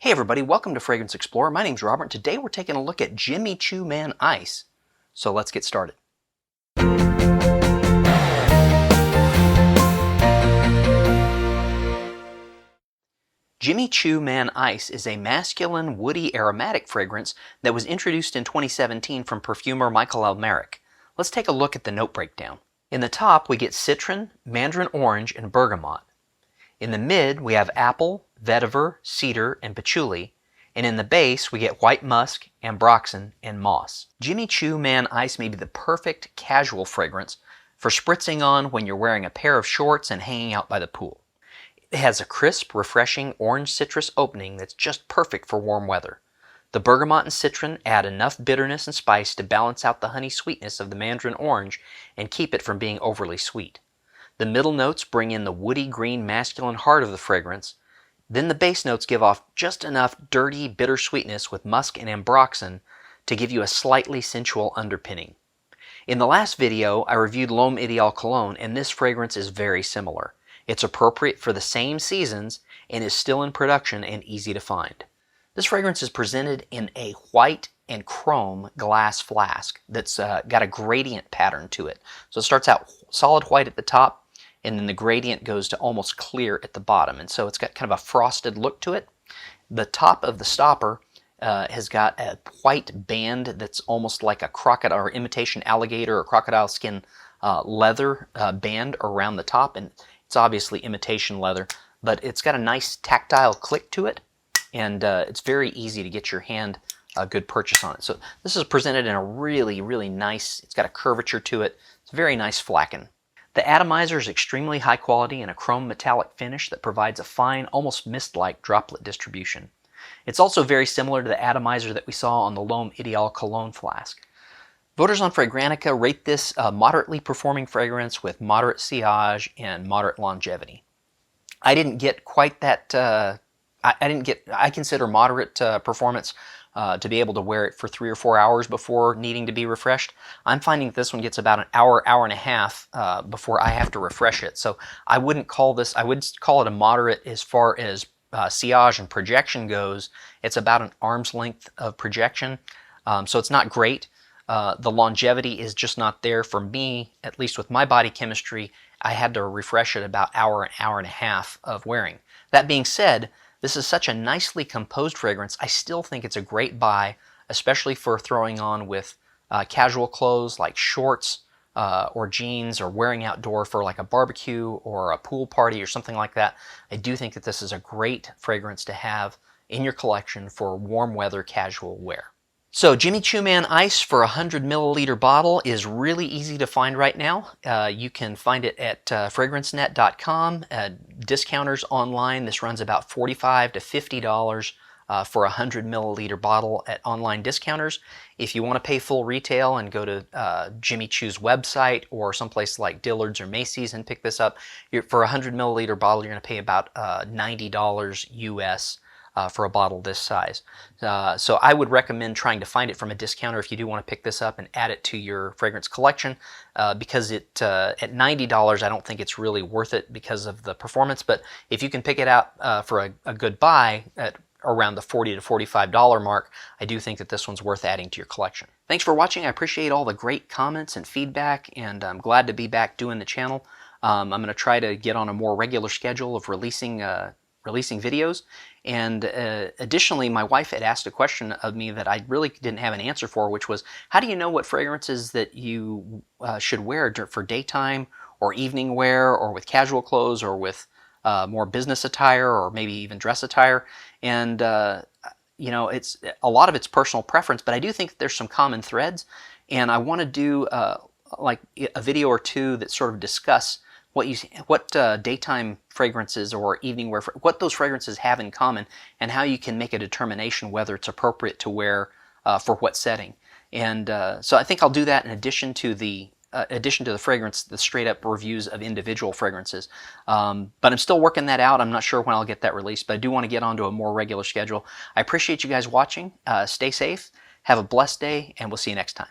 Hey everybody, welcome to Fragrance Explorer. My name's Robert, and today we're taking a look at Choo Man Ice. So let's get started. Choo Man Ice is a masculine, woody, aromatic fragrance that was introduced in 2017 from perfumer Michel Almairac. Let's take a look at the note breakdown. In the top, we get Citron, Mandarin orange, and Bergamot. In the mid, we have apple, Vetiver, Cedar, and Patchouli. And in the base, we get white musk, Ambroxan, and moss. Choo Man Ice may be the perfect casual fragrance for spritzing on when you're wearing a pair of shorts and hanging out by the pool. It has a crisp, refreshing orange citrus opening that's just perfect for warm weather. The bergamot and citron add enough bitterness and spice to balance out the honey sweetness of the mandarin orange and keep it from being overly sweet. The middle notes bring in the woody green masculine heart of the fragrance. Then the base notes give off just enough dirty, bitter sweetness with musk and ambroxan to give you a slightly sensual underpinning. In the last video, I reviewed L'Homme Ideal Cologne, and this fragrance is very similar. It's appropriate for the same seasons and is still in production and easy to find. This fragrance is presented in a white and chrome glass flask that's got a gradient pattern to it. So it starts out solid white at the top, and then the gradient goes to almost clear at the bottom. And so it's got kind of a frosted look to it. The top of the stopper has got a white band that's almost like a crocodile or imitation alligator or crocodile skin leather band around the top. And it's obviously imitation leather, but it's got a nice tactile click to it. And it's very easy to get your hand a good purchase on it. So this is presented in a really, really nice, it's got a curvature to it. It's a very nice flacken. The Atomizer is extremely high quality and a chrome metallic finish that provides a fine, almost mist-like droplet distribution. It's also very similar to the Atomizer that we saw on the L'Homme Ideal Cologne flask. Voters on Fragrantica rate this a moderately performing fragrance with moderate sillage and moderate longevity. I didn't get quite that, I consider moderate performance to be able to wear it for 3 or 4 hours before needing to be refreshed. I'm finding that this one gets about an hour, hour and a half before I have to refresh it. So I wouldn't call this, I would call it a moderate as far as sillage and projection goes. It's about an arm's length of projection. So it's not great. The longevity is just not there for me, at least with my body chemistry. I had to refresh it about an hour and a half of wearing. That being said, this is such a nicely composed fragrance. I still think it's a great buy, especially for throwing on with casual clothes like shorts or jeans, or wearing outdoor for like a barbecue or a pool party or something like that. I do think that this is a great fragrance to have in your collection for warm weather casual wear. So Choo Man Ice for a 100 milliliter bottle is really easy to find right now. You can find it at fragrancenet.com. Discounters online, this runs about $45 to $50 for a 100 milliliter bottle at online discounters. If you want to pay full retail and go to Jimmy Choo's website or someplace like Dillard's or Macy's and pick this up, for a 100 milliliter bottle, you're going to pay about $90 US. For a bottle this size. So I would recommend trying to find it from a discounter if you do want to pick this up and add it to your fragrance collection, because at $90 I don't think it's really worth it because of the performance. But if you can pick it out for a good buy at around the $40 to $45 mark, I do think that this one's worth adding to your collection. Thanks for watching. I appreciate all the great comments and feedback, and I'm glad to be back doing the channel. I'm going to try to get on a more regular schedule of releasing videos. And additionally, my wife had asked a question of me that I really didn't have an answer for, which was, how do you know what fragrances that you should wear for daytime or evening wear, or with casual clothes, or with more business attire, or maybe even dress attire? And you know, it's a lot of it's personal preference, but I do think that there's some common threads, and I want to do like a video or two that sort of discuss what daytime fragrances or evening wear, what those fragrances have in common, and how you can make a determination whether it's appropriate to wear for what setting. And so I think I'll do that in addition to the fragrance, the straight up reviews of individual fragrances. But I'm still working that out. I'm not sure when I'll get that released, but I do want to get onto a more regular schedule. I appreciate you guys watching. Stay safe, have a blessed day, and we'll see you next time.